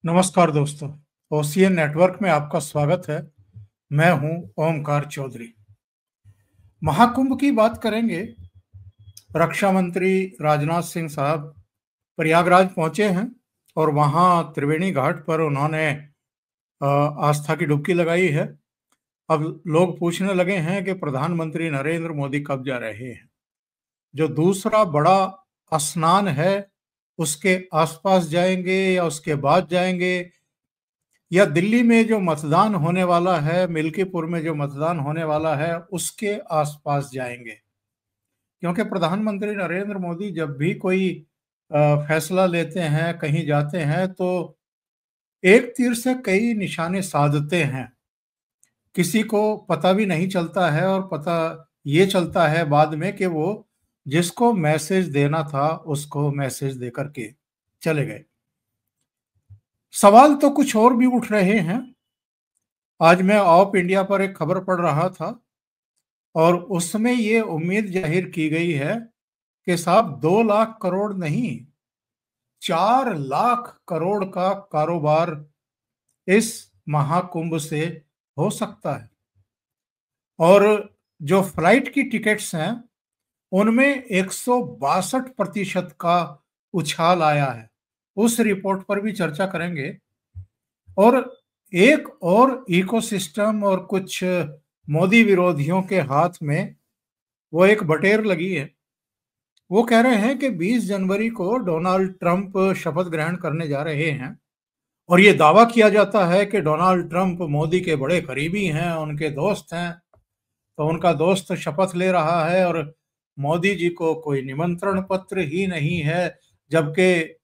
नमस्कार दोस्तों। Ocean network में आपका स्वागत है। मैं हूं ओमकार चौधरी। महाकुंभ की बात करेंगे। रक्षा मंत्री राजनाथ सिंह साहब प्रयागराज पहुंचे हैं और वहां त्रिवेणी घाट पर उन्होंने आस्था की डुबकी लगाई है। अब लोग पूछने लगे हैं कि प्रधानमंत्री नरेंद्र मोदी कब जा रहे हैं। जो दूसरा बड़ा स्नान है उसके आसपास जाएंगे या उसके बाद जाएंगे, या दिल्ली में जो मतदान होने वाला है, मिल्कीपुर में जो मतदान होने वाला है उसके आसपास जाएंगे। क्योंकि प्रधानमंत्री नरेंद्र मोदी जब भी कोई फैसला लेते हैं, कहीं जाते हैं, तो एक तीर से कई निशाने साधते हैं। किसी को पता भी नहीं चलता है और पता ये चलता है बाद में कि वो जिसको मैसेज देना था उसको मैसेज दे करके चले गए। सवाल तो कुछ और भी उठ रहे हैं। आज मैं ऑफ इंडिया पर एक खबर पढ़ रहा था और उसमें ये उम्मीद जाहिर की गई है कि साहब 2 लाख करोड़ नहीं, 4 लाख करोड़ का कारोबार इस महाकुंभ से हो सकता है। और जो फ्लाइट की टिकट्स हैं उनमें 162% का उछाल आया है। उस रिपोर्ट पर भी चर्चा करेंगे। और एक और इकोसिस्टम और कुछ मोदी विरोधियों के हाथ में वो एक बटेर लगी है। वो कह रहे हैं कि 20 जनवरी को डोनाल्ड ट्रंप शपथ ग्रहण करने जा रहे हैं और ये दावा किया जाता है कि डोनाल्ड ट्रंप मोदी के बड़े करीबी हैं, उनके दोस्त हैं। तो उनका दोस्त शपथ ले रहा है और मोदी जी को कोई निमंत्रण पत्र ही नहीं है, जबकि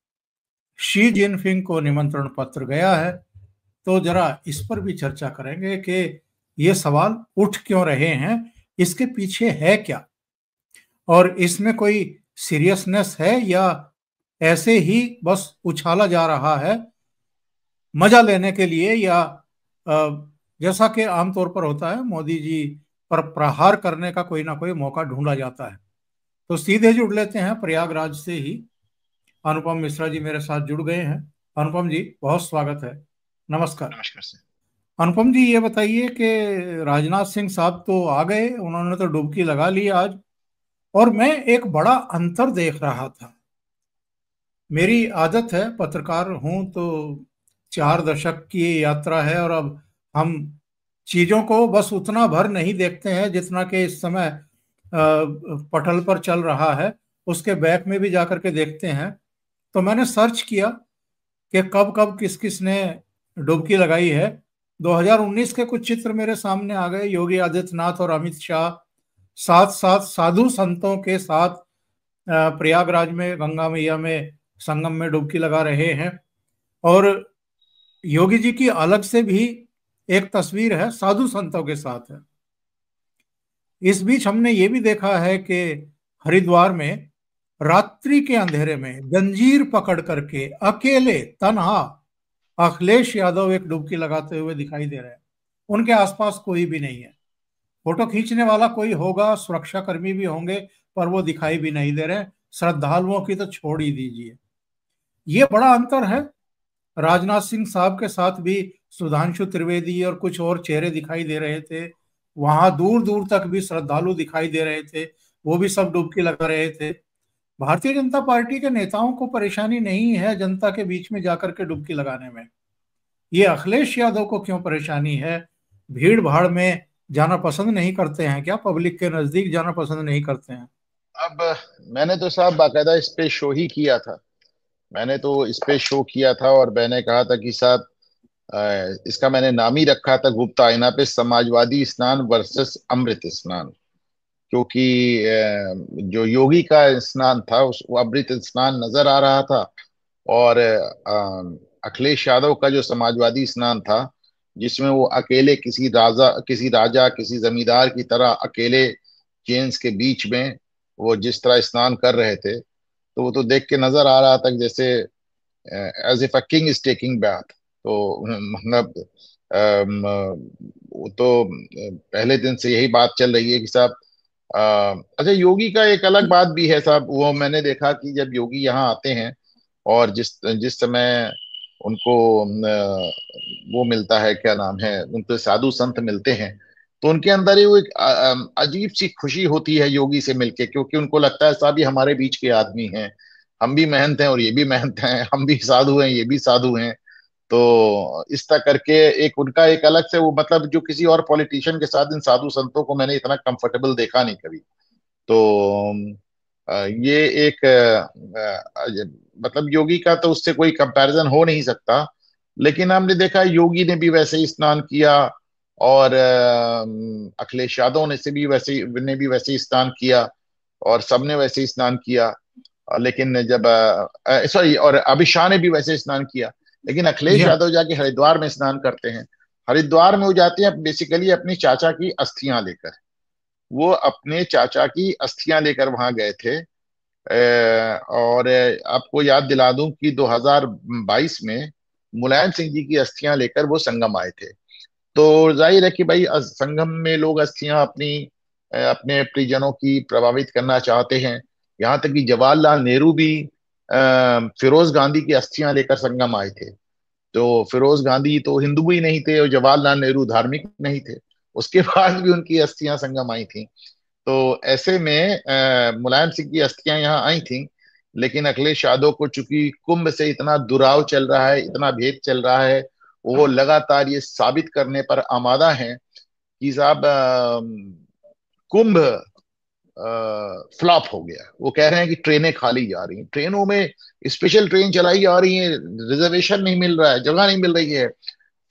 शी जिनपिंग को निमंत्रण पत्र गया है। तो जरा इस पर भी चर्चा करेंगे कि ये सवाल उठ क्यों रहे हैं, इसके पीछे है क्या, और इसमें कोई सीरियसनेस है या ऐसे ही बस उछाला जा रहा है मजा लेने के लिए, या जैसा कि आमतौर पर होता है मोदी जी पर प्रहार करने का कोई ना कोई मौका ढूंढा जाता है। तो सीधे जुड़ लेते हैं प्रयागराज से ही। अनुपम मिश्रा जी मेरे साथ जुड़ गए हैं। अनुपम जी, बहुत स्वागत है। नमस्कार। नमस्कार सर। अनुपम जी, ये बताइए कि राजनाथ सिंह साहब तो आ गए, उन्होंने तो डुबकी लगा ली आज, और मैं एक बड़ा अंतर देख रहा था। मेरी आदत है, पत्रकार हूं तो 4 दशक की यात्रा है, और अब हम चीजों को बस उतना भर नहीं देखते हैं जितना कि इस समय पटल पर चल रहा है, उसके बैक में भी जाकर के देखते हैं। तो मैंने सर्च किया कि कब कब किस किस ने डुबकी लगाई है। 2019 के कुछ चित्र मेरे सामने आ गए। योगी आदित्यनाथ और अमित शाह साथ साथ साधु संतों के साथ प्रयागराज में गंगा मैया में संगम में डुबकी लगा रहे हैं। और योगी जी की अलग से भी एक तस्वीर है, साधु संतों के साथ है। इस बीच हमने ये भी देखा है कि हरिद्वार में रात्रि के अंधेरे में जंजीर पकड़ करके अकेले तन्हा अखिलेश यादव एक डुबकी लगाते हुए दिखाई दे रहे हैं। उनके आसपास कोई भी नहीं है। फोटो खींचने वाला कोई होगा, सुरक्षा कर्मी भी होंगे, पर वो दिखाई भी नहीं दे रहे। श्रद्धालुओं की तो छोड़ ही दीजिए। ये बड़ा अंतर है। राजनाथ सिंह साहब के साथ भी सुधांशु त्रिवेदी और कुछ और चेहरे दिखाई दे रहे थे। वहां दूर दूर तक भी श्रद्धालु दिखाई दे रहे थे, वो भी सब डुबकी लगा रहे थे। भारतीय जनता पार्टी के नेताओं को परेशानी नहीं है जनता के बीच में जाकर के डुबकी लगाने में। ये अखिलेश यादव को क्यों परेशानी है? भीड़ भाड़ में जाना पसंद नहीं करते हैं क्या? पब्लिक के नजदीक जाना पसंद नहीं करते हैं? अब मैंने तो साहब बाकायदा इस पे शो ही किया था। मैंने तो इस पे शो किया था और मैंने कहा था कि साहब इसका मैंने नाम ही रखा था गुप्ता आईना पे समाजवादी स्नान वर्सेस अमृत स्नान। क्योंकि जो योगी का स्नान था उस वो अमृत स्नान नजर आ रहा था। और अखिलेश यादव का जो समाजवादी स्नान था जिसमें वो अकेले किसी राजा किसी जमींदार की तरह अकेले जेन्स के बीच में वो जिस तरह स्नान कर रहे थे, तो वो तो देख के नजर आ रहा था कि जैसे as if a king is taking bath. तो मतलब वो तो पहले दिन से यही बात चल रही है कि साहब अच्छा योगी का एक अलग बात भी है साहब। वो मैंने देखा कि जब योगी यहाँ आते हैं और जिस जिस समय उनको वो मिलता है, क्या नाम है, उनके साधु संत मिलते हैं, तो उनके अंदर ही वो एक अजीब सी खुशी होती है योगी से मिलके, क्योंकि उनको लगता है साहब ये हमारे बीच के आदमी हैं, हम भी मेहनत हैं और ये भी मेहनत हैं, हम भी साधु हैं ये भी साधु हैं। तो इस तरह करके एक उनका एक अलग से वो, मतलब जो किसी और पॉलिटिशियन के साथ इन साधु संतों को मैंने इतना कंफर्टेबल देखा नहीं कभी। तो ये एक मतलब योगी का तो उससे कोई कंपैरिजन हो नहीं सकता। लेकिन हमने देखा योगी ने भी वैसे ही स्नान किया, और अखिलेश यादव ने भी वैसे ही स्नान किया, और सबने वैसे ही स्नान किया। लेकिन जब सॉरी, और अमित शाह ने भी वैसे ही स्नान किया। लेकिन जी अखिलेश हाँ। यादव जाके हरिद्वार में स्नान करते हैं। हरिद्वार में वो जाते हैं बेसिकली अपनी चाचा की अस्थियां लेकर। वो अपने चाचा की अस्थियां लेकर वहां गए थे। और आपको याद दिला दूं कि 2022 में मुलायम सिंह जी की अस्थियां लेकर वो संगम आए थे। तो जाहिर है कि भाई संगम में लोग अस्थियां अपनी अपने परिजनों की प्रभावित करना चाहते हैं। यहाँ तक कि जवाहरलाल नेहरू भी फिरोज गांधी की अस्थियां लेकर संगम आए थे। तो फिरोज गांधी तो हिंदू ही नहीं थे और जवाहरलाल नेहरू धार्मिक नहीं थे, उसके बाद भी उनकी अस्थियां संगम आई थी। तो ऐसे में मुलायम सिंह की अस्थियां यहाँ आई थी। लेकिन अखिलेश यादव को चूंकि कुंभ से इतना दुराव चल रहा है, इतना भेद चल रहा है, वो लगातार ये साबित करने पर आमादा हैं कि साहब कुंभ फ्लॉप हो गया। वो कह रहे हैं कि ट्रेनें खाली जा रही हैं, ट्रेनों में स्पेशल ट्रेन चलाई जा रही है, रिजर्वेशन नहीं मिल रहा है, जगह नहीं मिल रही है,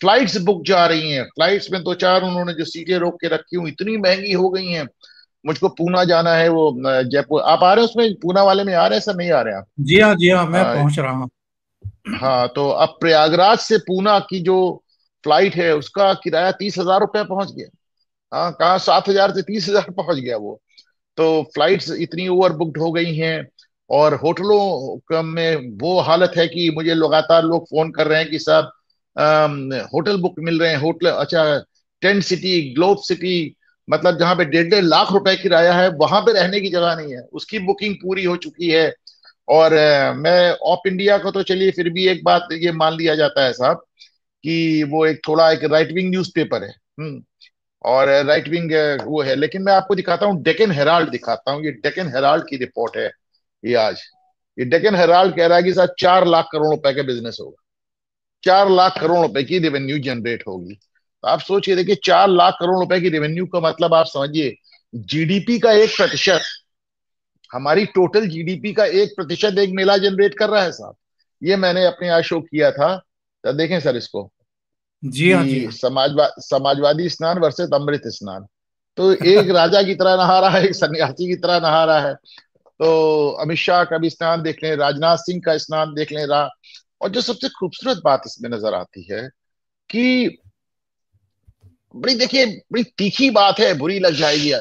फ्लाइट्स बुक जा रही हैं, फ्लाइट्स में दो चार उन्होंने जो सीटें रोक के रखी हुई इतनी महंगी हो गई हैं। मुझको पूना जाना है, वो जयपुर, आप आ रहे हैं उसमें, पूना वाले में आ रहे हैं सर, नहीं आ रहे हैं जी हाँ। जी हाँ, मैं आप? पहुंच रहा हूँ। हाँ, तो अब प्रयागराज से पूना की जो फ्लाइट है उसका किराया 30,000 रुपये पहुंच गया। हाँ, कहाँ 7,000 से 30,000 पहुंच गया वो। तो फ्लाइट्स इतनी ओवर बुक्ड हो गई हैं। और में वो हालत है कि मुझे लगातार लोग फोन कर रहे हैं कि साहब होटल बुक मिल रहे हैं, होटल, अच्छा, टेंट सिटी, ग्लोब सिटी, मतलब जहां पे 1.5 लाख रुपए किराया है वहां पे रहने की जगह नहीं है, उसकी बुकिंग पूरी हो चुकी है। और मैं ऑफ इंडिया को तो चलिए फिर भी एक बात ये मान लिया जाता है साहब कि वो एक थोड़ा एक राइट विंग न्यूज़पेपर है। और राइट विंग वो है। लेकिन मैं आपको दिखाता हूँ, डेक्कन हेराल्ड दिखाता हूँ, ये डेक्कन हेराल्ड की रिपोर्ट है। ये आज, ये डेक्कन हेराल्ड कह रहा है कि सर 4 लाख करोड़ रुपए का बिजनेस होगा, 4 लाख करोड़ रुपए की रेवेन्यू जनरेट होगी। तो आप सोचिए, देखिए 4 लाख करोड़ रुपए की रेवेन्यू का मतलब आप समझिए, जीडीपी का 1%, हमारी टोटल जीडीपी का 1% एक मेला जनरेट कर रहा है साहब। ये मैंने अपने यहाँ शो किया था। तो देखें सर इसको, जी हाँ। जी कि हाँ। समाजवादी स्नान वर्सेस अमृत स्नान। तो एक राजा की तरह नहा रहा है, एक सन्यासी की तरह नहा रहा है। तो अमित शाह का भी स्नान देख लें, राजनाथ सिंह का स्नान देख लें रहा। और जो सबसे खूबसूरत बात इसमें नजर आती है कि बड़ी, देखिए, बड़ी तीखी बात है, बुरी लग जाएगी,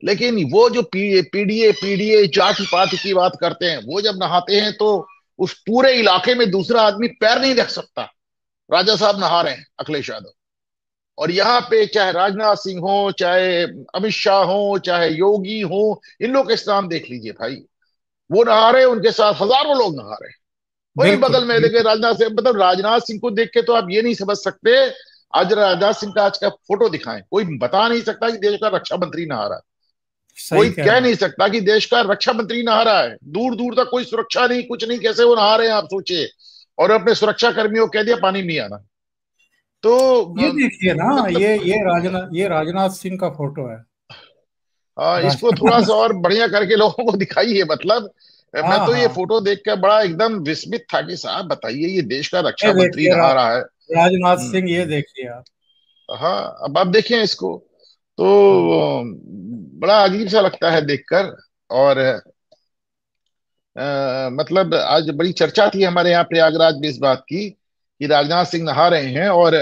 लेकिन वो जो पीडीए पीडीए जाति पाति की बात करते हैं, वो जब नहाते हैं तो उस पूरे इलाके में दूसरा आदमी पैर नहीं रख सकता। राजा साहब नहा रहे हैं, अखिलेश यादव, और यहाँ पे चाहे राजनाथ सिंह हो, चाहे अमित शाह हो, चाहे योगी हो, इन लोग का स्नान देख लीजिए भाई। वो नहा रहे हैं, उनके साथ हजारों लोग नहा रहे हैं। वही बिल्कुल बगल में देखिए बिल्कुल। राजनाथ सिंह, मतलब राजनाथ सिंह को देख के तो आप ये नहीं समझ सकते। आज राजनाथ सिंह का आज का फोटो दिखाएं, कोई बता नहीं सकता कि देश का रक्षा मंत्री नहा रहा है। सही कोई कह कह रहे हैं। नहीं सकता कि देश का रक्षा मंत्री नहा रहा है। दूर दूर तक कोई सुरक्षा नहीं, कुछ नहीं, कैसे वो नहा रहे हैं आप सोचिए। और अपने सुरक्षा कर्मियों को कह दिया पानी नहीं आना। तो ये देखिए ना, मतलब ये राजनाथ सिंह का फोटो है। इसको थोड़ा राजनाथ। सा और बढ़िया करके लोगों को दिखाइए, मतलब मैं हाँ तो ये हाँ। फोटो देख कर बड़ा एकदम विस्मित था कि साहब बताइए, ये देश का ये रक्षा मंत्री देखिए नहा रहा है। राजनाथ हम्म, सिंह, ये देखिए आप। हाँ, अब आप देखें इसको, तो हम्म। बड़ा अजीब सा लगता है देखकर। और मतलब आज बड़ी चर्चा थी हमारे यहाँ प्रयागराज में इस बात की कि राजनाथ सिंह नहा रहे हैं, और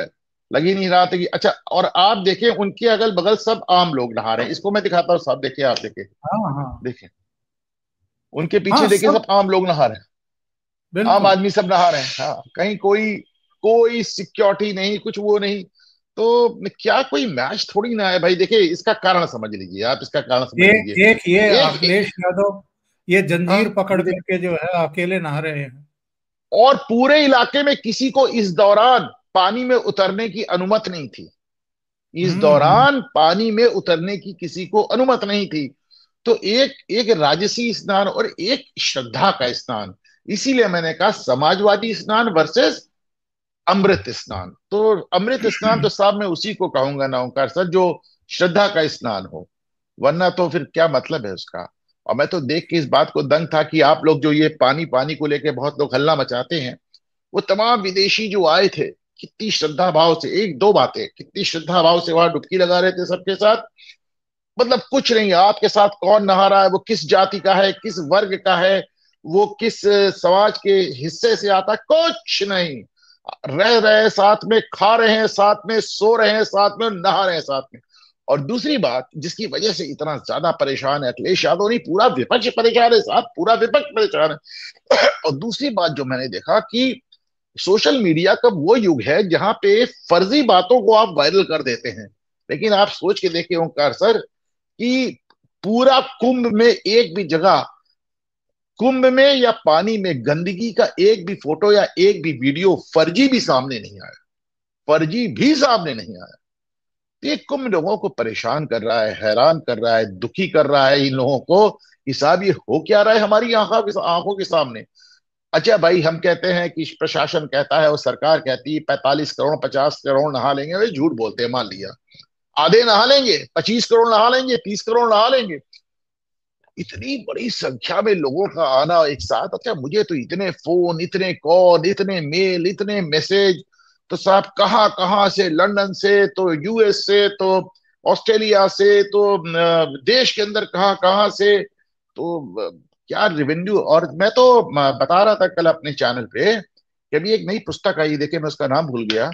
लग ही नहीं रहा था कि अच्छा, और आप देखें उनके अगल बगल सब आम लोग नहा रहे हैं। इसको मैं दिखाता हूँ साहब, देखिए आप देखिए, हाँ हाँ। देखिए उनके पीछे हाँ देखिए सब। सब आम लोग नहा रहे हैं, आम बिल्कुल। आदमी सब नहा रहे हैं। हाँ, कहीं कोई कोई सिक्योरिटी नहीं, कुछ वो नहीं। तो क्या कोई मैच थोड़ी ना है भाई। देखिए इसका कारण समझ लीजिए, आप इसका कारण समझ एक लीजिए। एक ये एक, अखिलेश यादव, ये हाँ, जंजीर पकड़ ये देख, करके जो है अकेले नहा रहे हैं। और पूरे इलाके में किसी को इस दौरान पानी में उतरने की अनुमति नहीं थी। इस हम्म। दौरान पानी में उतरने की किसी को अनुमति नहीं थी। तो एक एक राजसी स्नान और एक श्रद्धा का स्नान। इसीलिए मैंने कहा समाजवादी स्नान वर्सेस अमृत स्नान। तो अमृत स्नान तो साहब मैं उसी को कहूंगा ना ओंकार सर, जो श्रद्धा का स्नान हो, वरना तो फिर क्या मतलब है उसका। और मैं तो देख के इस बात को दंग था कि आप लोग जो ये पानी पानी को लेके बहुत लोग हल्ला मचाते हैं, वो तमाम विदेशी जो आए थे, कितनी श्रद्धा भाव से, एक दो बातें, कितनी श्रद्धा भाव से वहां डुबकी लगा रहे थे सबके साथ। मतलब कुछ नहीं, आपके साथ कौन नहा रहा है, वो किस जाति का है, किस वर्ग का है, वो किस समाज के हिस्से से आता है, कुछ नहीं। रह रहे हैं साथ में, खा रहे हैं साथ में, सो रहे हैं साथ में, नहा रहे हैं साथ में। और दूसरी बात जिसकी वजह से इतना ज्यादा परेशान है अखिलेश यादव, नहीं पूरा विपक्ष परेशान है साहब, पूरा विपक्ष परेशान है। और दूसरी बात जो मैंने देखा कि सोशल मीडिया का वो युग है जहां पे फर्जी बातों को आप वायरल कर देते हैं। लेकिन आप सोच के देखिए ओंकार सर कि पूरा कुंभ में एक भी जगह, कुंभ में या पानी में गंदगी का एक भी फोटो या एक भी वीडियो फर्जी भी सामने नहीं आया, फर्जी भी सामने नहीं आया। तो ये कुंभ लोगों को परेशान कर रहा है, हैरान कर रहा है, दुखी कर रहा है इन लोगों को कि साहब ये हो क्या रहा है हमारी आंखों के सामने। अच्छा भाई, हम कहते हैं कि प्रशासन कहता है और सरकार कहती है 45 करोड़ 50 करोड़ नहा लेंगे, वे झूठ बोलते हैं, मान लिया आधे नहा लेंगे, 25 करोड़ नहा लेंगे, 30 करोड़ नहा लेंगे। इतनी बड़ी संख्या में लोगों का आना एक साथ, अच्छा मुझे तो इतने फोन, इतने कॉल, इतने मेल, इतने मैसेज, तो साहब कहाँ कहाँ से, लंदन से तो यूएस से तो ऑस्ट्रेलिया से तो देश के अंदर कहाँ कहाँ से। तो क्या रेवेन्यू। और मैं तो बता रहा था कल अपने चैनल पे कि अभी एक नई पुस्तक आई, देखे मैं उसका नाम भूल गया।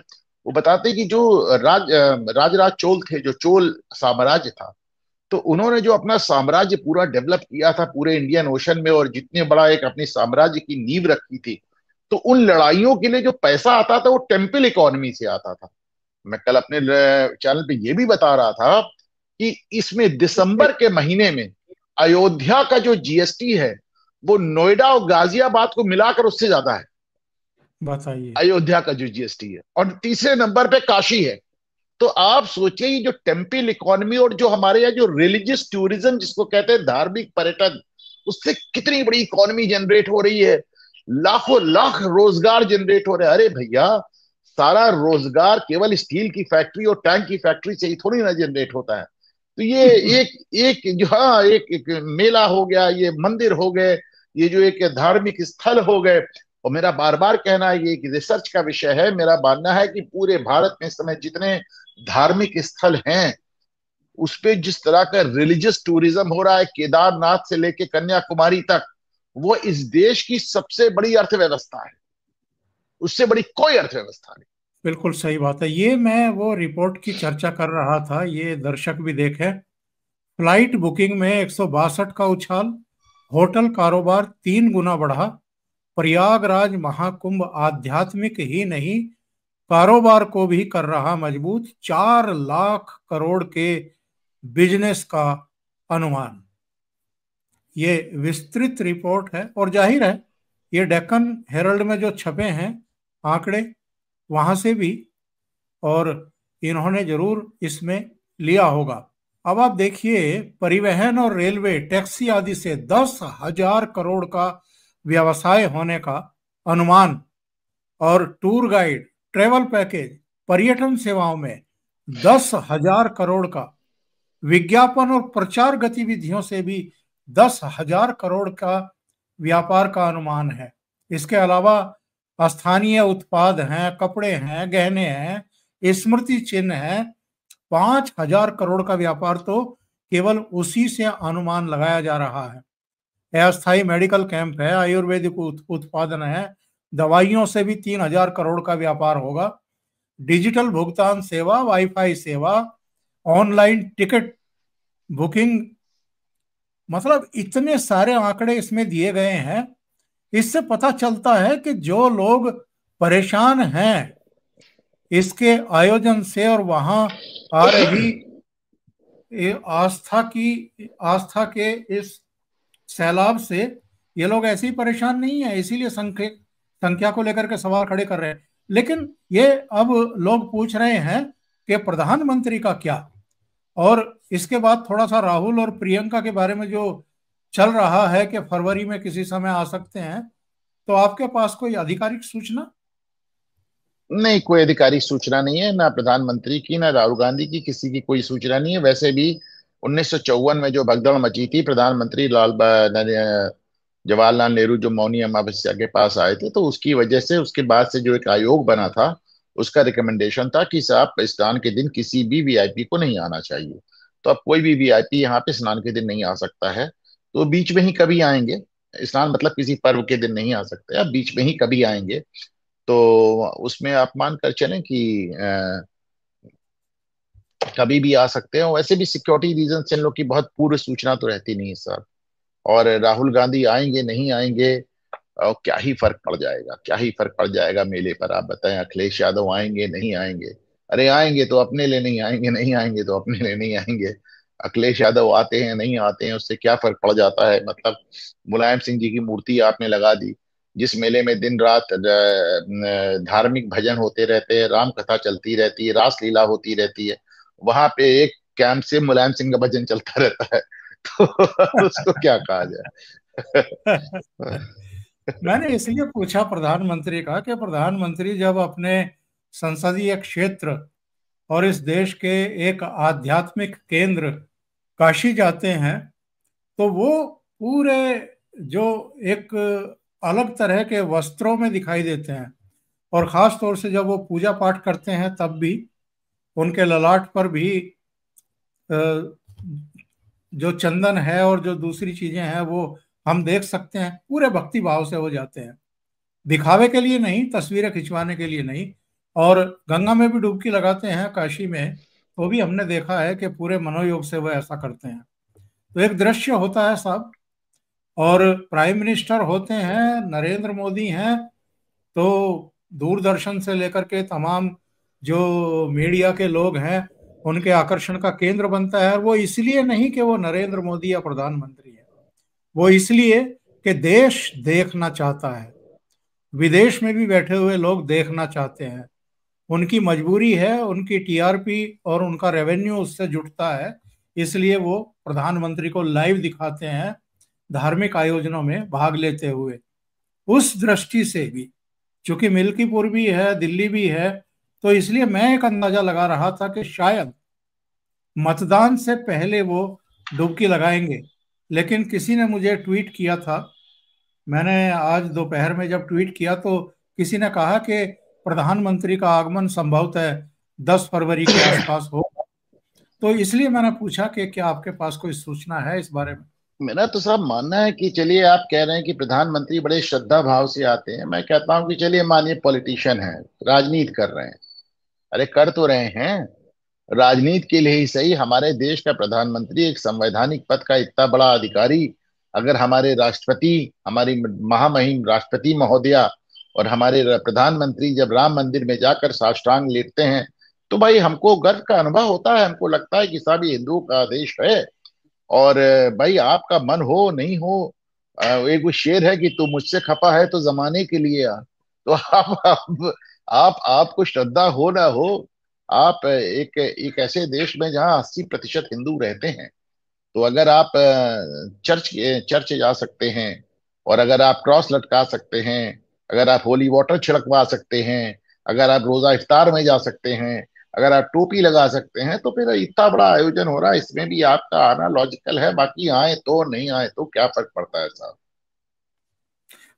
वो बताते कि जो राजराज चोल थे, जो चोल साम्राज्य था, तो उन्होंने जो अपना साम्राज्य पूरा डेवलप किया था पूरे इंडियन ओशन में, और जितने बड़ा एक अपनी साम्राज्य की नींव रखी थी, तो उन लड़ाइयों के लिए जो पैसा आता था वो टेम्पल इकोनॉमी से आता था। मैं कल अपने चैनल पे ये भी बता रहा था कि इसमें दिसंबर के महीने में अयोध्या का जो जीएसटी है वो नोएडा और गाजियाबाद को मिलाकर उससे ज्यादा है, बताइए। अयोध्या का जो जीएसटी है। और तीसरे नंबर पे काशी है। तो आप सोचिए ये जो टेम्पल इकोनॉमी और जो हमारे यहाँ जो रिलीजियस टूरिज्म जिसको कहते हैं धार्मिक पर्यटन, उससे कितनी बड़ी इकोनॉमी जनरेट हो रही है, लाखों लाख रोजगार जनरेट हो रहे हैं। अरे भैया, सारा रोजगार केवल स्टील की फैक्ट्री और टैंक की फैक्ट्री से ही थोड़ी ना जनरेट होता है। तो ये एक एक जो, हाँ, एक मेला हो गया, ये मंदिर हो गए, ये जो एक धार्मिक स्थल हो गए। और मेरा बार बार कहना है, ये एक रिसर्च का विषय है, मेरा मानना है कि पूरे भारत में इस समय जितने धार्मिक स्थल हैं उस पे जिस तरह का रिलीजियस टूरिज्म हो रहा है, केदारनाथ से लेके कन्याकुमारी तक, वो इस देश की सबसे बड़ी अर्थव्यवस्था है, उससे बड़ी कोई अर्थव्यवस्था नहीं। बिल्कुल सही बात है। ये मैं वो रिपोर्ट की चर्चा कर रहा था, ये दर्शक भी देखे। फ्लाइट बुकिंग में 162 का उछाल, होटल कारोबार 3 गुना बढ़ा। प्रयागराज महाकुंभ आध्यात्मिक ही नहीं, कारोबार को भी कर रहा मजबूत। 4 लाख करोड़ के बिजनेस का अनुमान। ये विस्तृत रिपोर्ट है और जाहिर है ये डेक्कन हेरल्ड में जो छपे हैं आंकड़े, वहां से भी, और इन्होंने जरूर इसमें लिया होगा। अब आप देखिए, परिवहन और रेलवे टैक्सी आदि से 10,000 करोड़ का व्यवसाय होने का अनुमान। और टूर गाइड, ट्रेवल पैकेज, पर्यटन सेवाओं में 10,000 करोड़ का, विज्ञापन और प्रचार गतिविधियों से भी 10,000 करोड़ का व्यापार का अनुमान है। इसके अलावा स्थानीय उत्पाद हैं, कपड़े हैं, गहने हैं, स्मृति चिन्ह हैं। 5,000 करोड़ का व्यापार तो केवल उसी से अनुमान लगाया जा रहा है। अस्थायी मेडिकल कैंप है, आयुर्वेदिक उत्पादन है, दवाइयों से भी 3,000 करोड़ का व्यापार होगा। डिजिटल भुगतान सेवा, वाईफाई सेवा, ऑनलाइन टिकट बुकिंग, मतलब इतने सारे आंकड़े इसमें दिए गए हैं। इससे पता चलता है कि जो लोग परेशान हैं इसके आयोजन से और वहां आ रही आस्था के इस सैलाब से, ये लोग ऐसे ही परेशान नहीं है। इसीलिए संख्या को लेकर के सवाल खड़े कर रहे हैं। लेकिन ये अब लोग पूछ रहे हैं कि प्रधानमंत्री का क्या। और इसके बाद थोड़ा सा राहुल और प्रियंका के बारे में जो चल रहा है कि फरवरी में किसी समय आ सकते हैं, तो आपके पास कोई आधिकारिक सूचना? नहीं, कोई आधिकारिक सूचना नहीं है, ना प्रधानमंत्री की ना राहुल गांधी की, किसी की कोई सूचना नहीं है। वैसे भी 1954 में जो भगदड़ मची थी, प्रधानमंत्री जवाहरलाल नेहरू जो मौनी अमावस्या के पास आए थे, तो उसकी वजह से उसके बाद से जो एक आयोग बना था, उसका रिकमेंडेशन था कि साहब स्नान के दिन किसी भी वीआईपी को नहीं आना चाहिए। तो अब कोई भी वीआईपी यहाँ पे स्नान के दिन नहीं आ सकता है। तो बीच में ही कभी आएंगे, स्नान मतलब किसी पर्व के दिन नहीं आ सकते, अब बीच में ही कभी आएंगे। तो उसमें आप मान कर चलें कि कभी भी आ सकते हैं। वैसे भी सिक्योरिटी रीजन से इन लोग की बहुत पूर्व सूचना तो रहती नहीं है सर। और राहुल गांधी आएंगे नहीं आएंगे, और क्या ही फर्क पड़ जाएगा, क्या ही फर्क पड़ जाएगा मेले पर, आप बताएं। अखिलेश यादव आएंगे नहीं आएंगे, अरे आएंगे तो अपने लिए नहीं आएंगे, नहीं आएंगे तो अपने लिए नहीं आएंगे। अखिलेश यादव आते हैं नहीं आते हैं, उससे क्या फर्क पड़ जाता है। मतलब मुलायम सिंह जी की मूर्ति आपने लगा दी, जिस मेले में दिन रात धार्मिक भजन होते रहते हैं, राम कथा चलती रहती है, रास लीला होती रहती है, वहां पे एक कैंप से मुलायम सिंह का भजन चलता रहता है। तो उसको क्या कहा जाए। मैंने इसलिए पूछा प्रधानमंत्री का कि प्रधानमंत्री जब अपने संसदीय क्षेत्र और इस देश के एक आध्यात्मिक केंद्र काशी जाते हैं, तो वो पूरे जो एक अलग तरह के वस्त्रों में दिखाई देते हैं। और खास तौर से जब वो पूजा पाठ करते हैं तब भी उनके ललाट पर भी अ, जो चंदन है और जो दूसरी चीजें हैं वो हम देख सकते हैं। पूरे भक्ति भाव से हो जाते हैं, दिखावे के लिए नहीं, तस्वीरें खिंचवाने के लिए नहीं। और गंगा में भी डुबकी लगाते हैं काशी में, तो भी हमने देखा है कि पूरे मनोयोग से वो ऐसा करते हैं। तो एक दृश्य होता है साहब। और प्राइम मिनिस्टर होते हैं नरेंद्र मोदी हैं, तो दूरदर्शन से लेकर के तमाम जो मीडिया के लोग हैं उनके आकर्षण का केंद्र बनता है। और वो इसलिए नहीं कि वो नरेंद्र मोदी या प्रधानमंत्री है, वो इसलिए कि देश देखना चाहता है। विदेश में भी बैठे हुए लोग देखना चाहते हैं, उनकी मजबूरी है, उनकी टीआरपी और उनका रेवेन्यू उससे जुटता है। इसलिए वो प्रधानमंत्री को लाइव दिखाते हैं धार्मिक आयोजनों में भाग लेते हुए। उस दृष्टि से भी, चूंकि मिल्कीपुर भी है, दिल्ली भी है, तो इसलिए मैं एक अंदाजा लगा रहा था कि शायद मतदान से पहले वो डुबकी लगाएंगे। लेकिन किसी ने मुझे ट्वीट किया था, मैंने आज दोपहर में जब ट्वीट किया तो किसी ने कहा कि प्रधानमंत्री का आगमन संभवतः 10 फरवरी के आसपास हो। तो इसलिए मैंने पूछा कि क्या आपके पास कोई सूचना है इस बारे में? मेरा तो साहब मानना है कि चलिए, आप कह रहे हैं कि प्रधानमंत्री बड़े श्रद्धा भाव से आते हैं, मैं कहता हूं कि चलिए मानिए पॉलिटिशियन है, राजनीति कर रहे हैं, अरे कर तो रहे हैं, राजनीति के लिए ही सही। हमारे देश का प्रधानमंत्री एक संवैधानिक पद का इतना बड़ा अधिकारी, अगर हमारे राष्ट्रपति, हमारी महामहिम राष्ट्रपति महोदया और हमारे प्रधानमंत्री जब राम मंदिर में जाकर साष्टांग लेटते हैं, तो भाई हमको गर्व का अनुभव होता है। हमको लगता है कि साहब ये हिंदुओं का देश है। और भाई आपका मन हो नहीं हो, एक वो शेर है कि तू मुझसे खफा है तो जमाने के लिए आ। तो आप आपको श्रद्धा हो ना हो, आप एक एक ऐसे देश में जहाँ 80% हिंदू रहते हैं, तो अगर आप चर्च चर्च जा सकते हैं, और अगर आप क्रॉस लटका सकते हैं, अगर आप होली वाटर छिड़कवा सकते हैं, अगर आप रोजा इफ्तार में जा सकते हैं, अगर आप टोपी लगा सकते हैं, तो फिर इतना बड़ा आयोजन हो रहा है, इसमें भी आपका आना लॉजिकल है। बाकी आए तो नहीं आए तो क्या फर्क पड़ता है साहब।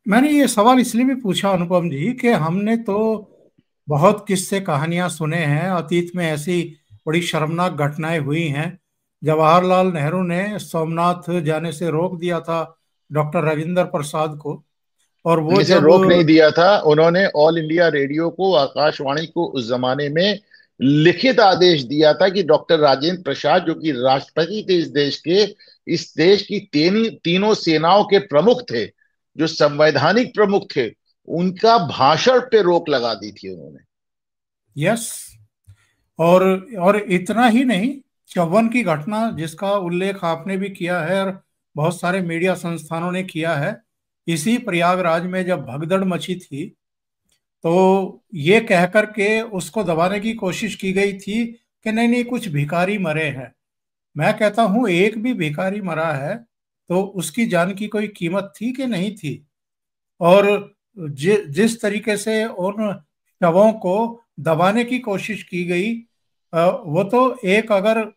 मैंने ये सवाल इसलिए भी पूछा अनुपम जी कि हमने तो बहुत किस्से कहानियां सुने हैं, अतीत में ऐसी बड़ी शर्मनाक घटनाएं हुई हैं। जवाहरलाल नेहरू ने सोमनाथ जाने से रोक दिया था डॉक्टर राजेंद्र प्रसाद को। और वो इसे जब रोक नहीं दिया था उन्होंने, ऑल इंडिया रेडियो को, आकाशवाणी को उस जमाने में लिखित आदेश दिया था कि डॉक्टर राजेंद्र प्रसाद जो कि राष्ट्रपति थे इस देश के, इस देश की तीनों सेनाओं के प्रमुख थे, जो संवैधानिक प्रमुख थे, उनका भाषण पे रोक लगा दी थी उन्होंने। यस, और और इतना ही नहीं, 54 की घटना जिसका उल्लेख आपने भी किया है और बहुत सारे मीडिया संस्थानों ने किया है, इसी प्रयागराज में जब भगदड़ मची थी, तो ये कह कर के उसको दबाने की कोशिश की गई थी कि नहीं नहीं, कुछ भिखारी मरे हैं। मैं कहता हूं, एक भी भिखारी मरा है तो उसकी जान की कोई कीमत थी कि नहीं थी? और जिस तरीके से उन शवों को दबाने की कोशिश की गई, वो तो एक, अगर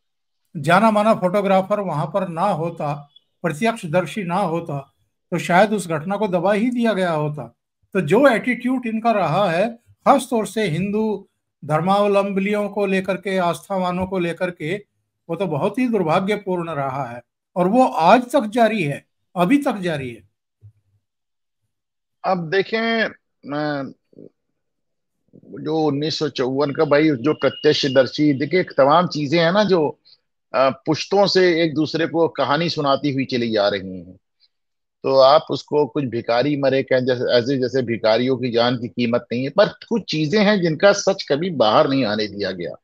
जाना माना फोटोग्राफर वहां पर ना होता, प्रत्यक्षदर्शी ना होता, तो शायद उस घटना को दबा ही दिया गया होता। तो जो एटीट्यूड इनका रहा है, खास तौर से हिंदू धर्मावलंबियों को लेकर के, आस्थावानों को लेकर के, वो तो बहुत ही दुर्भाग्यपूर्ण रहा है। और वो आज तक जारी है, अभी तक जारी है। अब देखें, जो 1954 का भाई, जो प्रत्यक्षदर्शी, देखिए तमाम चीजें हैं ना जो पुश्तों से एक दूसरे को कहानी सुनाती हुई चली जा रही हैं। तो आप उसको कुछ भिखारी मरे कहें, जैसे ऐसे जैसे भिखारियों की जान की कीमत नहीं है, पर कुछ चीजें हैं जिनका सच कभी बाहर नहीं आने दिया गया।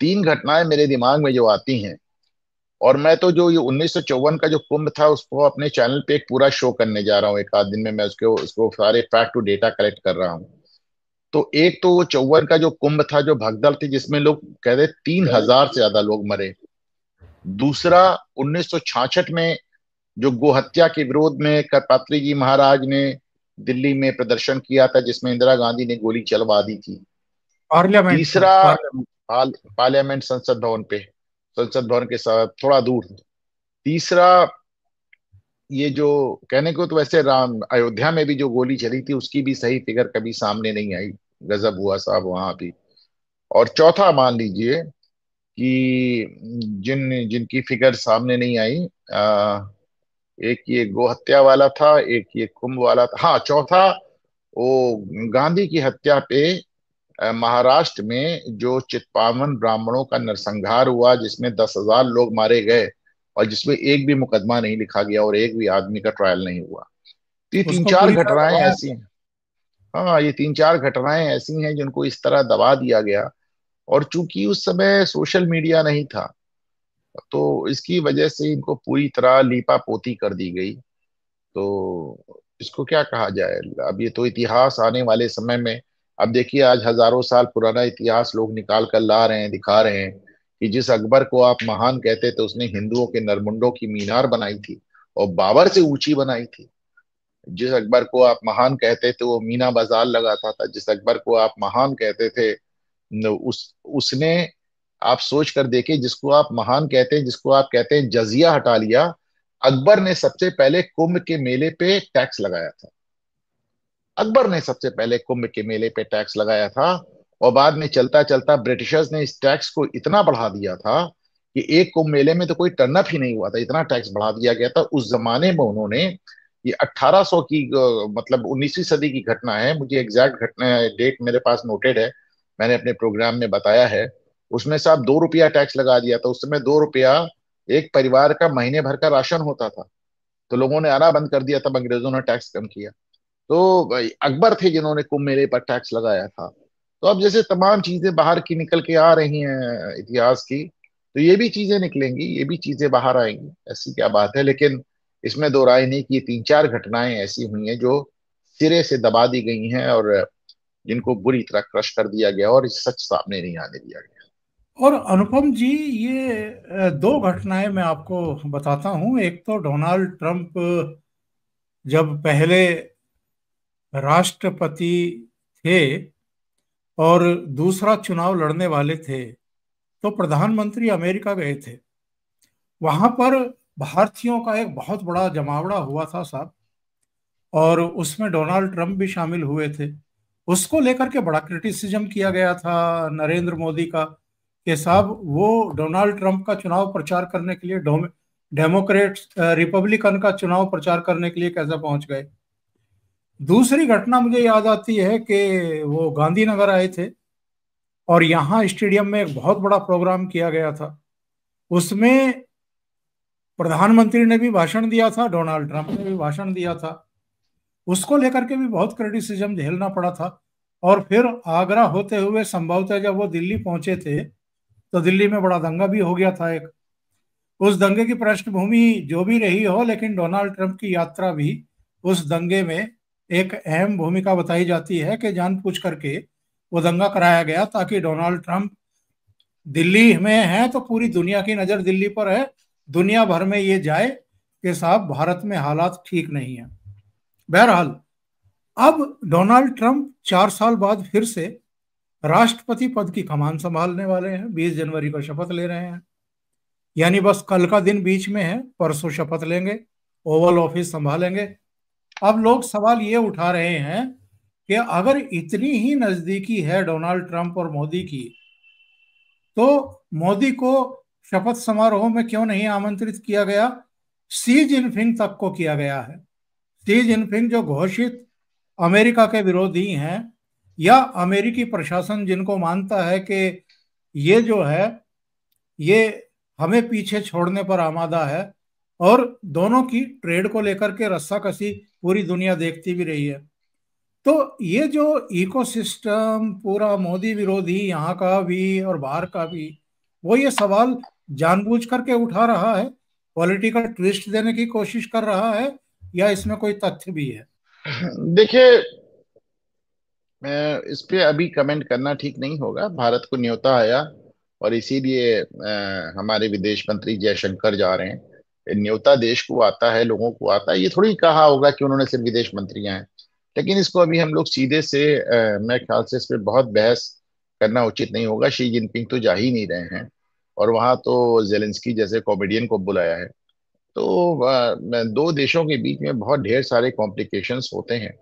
तीन घटनाएं मेरे दिमाग में जो आती हैं, और मैं तो जो ये 1954 का जो कुंभ था उसको अपने चैनल पे एक पूरा शो करने जा रहा हूँ, एक आध दिन में मैं उसको उसको सारे फैक्ट टू डेटा कलेक्ट कर रहा हूँ। तो एक तो वो 54 का जो कुंभ था, जो भगदड़ थी, जिसमें लोग कहते 3,000 से ज्यादा लोग मरे। दूसरा, 1966 में जो गोहत्या के विरोध में करपात्री जी महाराज ने दिल्ली में प्रदर्शन किया था, जिसमें इंदिरा गांधी ने गोली चलवा दी थी। पार्लियामेंट पर, तीसरा, पार्लियामेंट। पार्लियामेंट, संसद भवन पे, संसद भवन के साथ थोड़ा दूर। तीसरा, ये जो कहने को तो वैसे राम अयोध्या में भी जो गोली चली थी उसकी भी सही फिगर कभी सामने नहीं आई। गजब हुआ साहब वहां भी। और चौथा मान लीजिए कि जिनकी फिगर सामने नहीं आई, एक ये गोहत्या वाला था, एक ये कुंभ वाला था। हाँ, चौथा वो गांधी की हत्या पे महाराष्ट्र में जो चित्पावन ब्राह्मणों का नरसंहार हुआ, जिसमें 10,000 लोग मारे गए, और जिसमें एक भी मुकदमा नहीं लिखा गया और एक भी आदमी का ट्रायल नहीं हुआ। तो ये तीन उसको चार पूरी तरह घटनाएं दबाया। ऐसी हैं। हाँ, ये तीन चार घटनाएं ऐसी हैं जिनको इस तरह दबा दिया गया। और चूंकि उस समय सोशल मीडिया नहीं था, तो इसकी वजह से इनको पूरी तरह लीपा पोती कर दी गई। तो इसको क्या कहा जाए? अब ये तो इतिहास आने वाले समय में, अब देखिए आज हजारों साल पुराना इतिहास लोग निकाल कर ला रहे हैं, दिखा रहे हैं कि जिस अकबर को आप महान कहते थे उसने हिंदुओं के नरमुंडों की मीनार बनाई थी, और बाबर से ऊंची बनाई थी। जिस अकबर को आप महान कहते थे वो मीना बाजार लगाता था। जिस अकबर को आप महान कहते थे, उसने, आप सोच कर देखिए, जिसको आप महान कहते हैं, जिसको आप कहते हैं जजिया हटा लिया। अकबर ने सबसे पहले कुंभ के मेले पे टैक्स लगाया था। अकबर ने सबसे पहले कुंभ के मेले पे टैक्स लगाया था। और बाद में चलता चलता ब्रिटिशर्स ने इस टैक्स को इतना बढ़ा दिया था कि एक कुंभ मेले में तो कोई टर्नअप ही नहीं हुआ था, इतना टैक्स बढ़ा दिया गया था उस जमाने में उन्होंने। ये 1800 की मतलब 19वीं सदी की घटना है, मुझे एग्जैक्ट घटना डेट मेरे पास नोटेड है, मैंने अपने प्रोग्राम में बताया है। उसमें से आप 2 रुपया टैक्स लगा दिया था। उस समय 2 रुपया एक परिवार का महीने भर का राशन होता था। तो लोगों ने आना बंद कर दिया, तब अंग्रेजों ने टैक्स कम किया। तो भाई अकबर थे जिन्होंने कुंभ मेले पर टैक्स लगाया था। तो अब जैसे तमाम चीजें बाहर की निकल के आ रही हैं इतिहास की, तो ये भी चीजें निकलेंगी, ये भी चीजें बाहर आएंगी, ऐसी क्या बात है। लेकिन इसमें दो राय नहीं कि ये तीन चार घटनाएं ऐसी हुई हैं जो सिरे से दबा दी गई हैं, और जिनको बुरी तरह क्रश कर दिया गया और इस सच सामने नहीं आने दिया गया। और अनुपम जी, ये दो घटनाएं मैं आपको बताता हूं। एक तो डोनाल्ड ट्रंप जब पहले राष्ट्रपति थे और दूसरा चुनाव लड़ने वाले थे, तो प्रधानमंत्री अमेरिका गए थे। वहां पर भारतीयों का एक बहुत बड़ा जमावड़ा हुआ था साहब, और उसमें डोनाल्ड ट्रंप भी शामिल हुए थे। उसको लेकर के बड़ा क्रिटिसिज्म किया गया था नरेंद्र मोदी का, कि साहब वो डोनाल्ड ट्रंप का चुनाव प्रचार करने के लिए डेमोक्रेट्स रिपब्लिकन का चुनाव प्रचार करने के लिए कैसे पहुंच गए। दूसरी घटना मुझे याद आती है कि वो गांधीनगर आए थे और यहाँ स्टेडियम में एक बहुत बड़ा प्रोग्राम किया गया था। उसमें प्रधानमंत्री ने भी भाषण दिया था, डोनाल्ड ट्रंप ने भी भाषण दिया था। उसको लेकर के भी बहुत क्रिटिसिज्म झेलना पड़ा था। और फिर आगरा होते हुए संभवतः जब वो दिल्ली पहुंचे थे, तो दिल्ली में बड़ा दंगा भी हो गया था एक। उस दंगे की पृष्ठभूमि जो भी रही हो, लेकिन डोनाल्ड ट्रंप की यात्रा भी उस दंगे में एक अहम भूमिका बताई जाती है कि जानबूझ करके वो दंगा कराया गया ताकि डोनाल्ड ट्रंप, दिल्ली में है तो पूरी दुनिया की नजर दिल्ली पर है, दुनिया भर में ये जाए कि साहब भारत में हालात ठीक नहीं है। बहरहाल अब डोनाल्ड ट्रंप 4 साल बाद फिर से राष्ट्रपति पद की कमान संभालने वाले हैं, 20 जनवरी को शपथ ले रहे हैं। यानी बस कल का दिन बीच में है, परसों शपथ लेंगे, ओवल ऑफिस संभालेंगे। अब लोग सवाल ये उठा रहे हैं कि अगर इतनी ही नजदीकी है डोनाल्ड ट्रंप और मोदी की, तो मोदी को शपथ समारोह में क्यों नहीं आमंत्रित किया गया? सी जिनपिंग तक को किया गया है। सी जिनपिंग जो घोषित अमेरिका के विरोधी हैं, या अमेरिकी प्रशासन जिनको मानता है कि ये जो है ये हमें पीछे छोड़ने पर आमादा है, और दोनों की ट्रेड को लेकर के रस्साकसी पूरी दुनिया देखती भी रही है। तो ये जो इकोसिस्टम पूरा मोदी विरोधी, यहाँ का भी और बाहर का भी, वो ये सवाल जानबूझ करके उठा रहा है, पॉलिटिकल ट्विस्ट देने की कोशिश कर रहा है, या इसमें कोई तथ्य भी है? देखिए, इस पे अभी कमेंट करना ठीक नहीं होगा। भारत को न्योता आया और इसीलिए हमारे विदेश मंत्री जयशंकर जा रहे हैं। न्योता देश को आता है, लोगों को आता है, ये थोड़ी कहा होगा कि उन्होंने सिर्फ विदेश मंत्री आए। लेकिन इसको अभी हम लोग सीधे से मैं ख्याल से इस पे बहुत बहस करना उचित नहीं होगा। शी जिनपिंग तो जा ही नहीं रहे हैं, और वहां तो जेलेंस्की जैसे कॉमेडियन को बुलाया है। तो दो देशों के बीच में बहुत ढेर सारे कॉम्प्लिकेशंस होते हैं।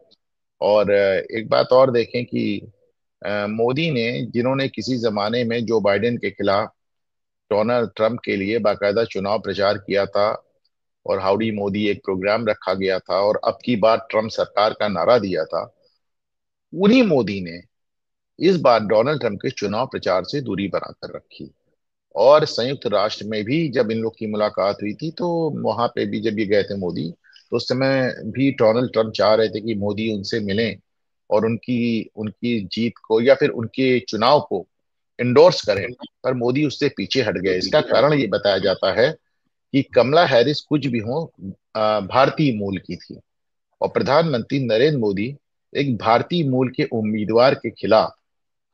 और एक बात और देखें कि मोदी ने, जिन्होंने किसी जमाने में जो बाइडेन के खिलाफ डोनाल्ड ट्रंप के लिए बाकायदा चुनाव प्रचार किया था, और हाउडी मोदी एक प्रोग्राम रखा गया था, और अब की बार ट्रंप सरकार का नारा दिया था, उन्हीं मोदी ने इस बार डोनाल्ड ट्रंप के चुनाव प्रचार से दूरी बनाकर रखी। और संयुक्त राष्ट्र में भी जब इन लोग की मुलाकात हुई थी, तो वहां पे भी जब ये गए थे मोदी, तो उस समय भी डोनाल्ड ट्रंप चाह रहे थे कि मोदी उनसे मिलें और उनकी उनकी जीत को या फिर उनके चुनाव को इंडोर्स करें। पर मोदी उससे पीछे हट गए। इसका कारण ये बताया जाता है कि कमला हैरिस कुछ भी हो, भारतीय मूल की थी, और प्रधानमंत्री नरेंद्र मोदी एक भारतीय मूल के उम्मीदवार के खिलाफ।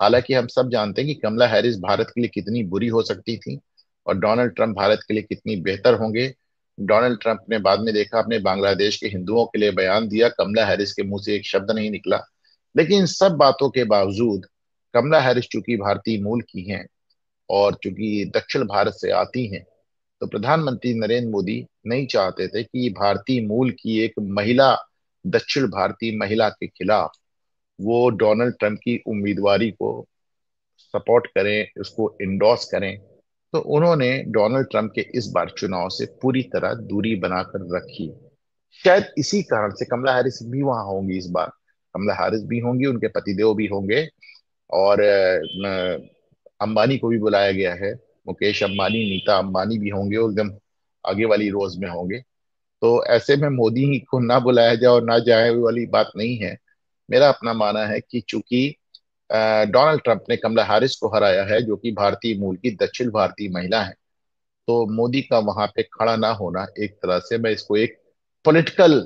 हालांकि हम सब जानते हैं कि कमला हैरिस भारत के लिए कितनी बुरी हो सकती थी और डोनाल्ड ट्रंप भारत के लिए कितनी बेहतर होंगे। डोनाल्ड ट्रंप ने बाद में देखा, अपने बांग्लादेश के हिंदुओं के लिए बयान दिया, कमला हैरिस के मुंह से एक शब्द नहीं निकला। लेकिन इन सब बातों के बावजूद कमला हैरिस चूंकि भारतीय मूल की हैं और चूंकि दक्षिण भारत से आती हैं, तो प्रधानमंत्री नरेंद्र मोदी नहीं चाहते थे कि भारतीय मूल की एक महिला, दक्षिण भारतीय महिला के खिलाफ वो डोनाल्ड ट्रंप की उम्मीदवारी को सपोर्ट करें, उसको इंडोर्स करें। तो उन्होंने डोनाल्ड ट्रंप के इस बार चुनाव से पूरी तरह दूरी बनाकर रखी। शायद इसी कारण से कमला हैरिस भी वहां होंगी इस बार। कमला हैरिस भी होंगी, उनके पतिदेव भी होंगे, और अंबानी को भी बुलाया गया है। मुकेश अंबानी, नीता अंबानी भी होंगे, वो एकदम आगे वाली रोज में होंगे। तो ऐसे में मोदी को ना बुलाया जाए और ना जाए वाली बात नहीं है। मेरा अपना मानना है कि चूंकि डोनाल्ड ट्रंप ने कमला हैरिस को हराया है, जो कि भारतीय मूल की दक्षिण भारतीय महिला है, तो मोदी का वहां पे खड़ा ना होना, एक तरह से मैं इसको एक पॉलिटिकल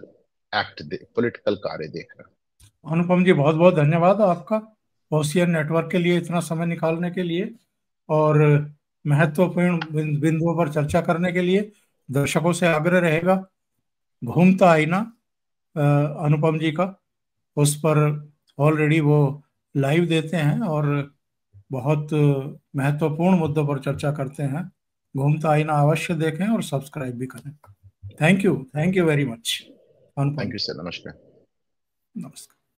पॉलिटिकल कार्य देख रहा अनुपम जी, बहुत बहुत धन्यवाद आपका ओशियन नेटवर्क के लिए इतना समय निकालने के लिए, और महत्वपूर्ण बिंदुओं पर चर्चा करने के लिए। दर्शकों से आग्रह रहेगा, घूमता आईना अनुपम जी का, उस पर ऑलरेडी वो लाइव देते हैं और बहुत महत्वपूर्ण मुद्दों पर चर्चा करते हैं। घूमता आईना अवश्य देखें और सब्सक्राइब भी करें। थैंक यू वेरी मच हूँ। अनुपम थैंक यू जी। सर, नमस्कार। नमस्कार।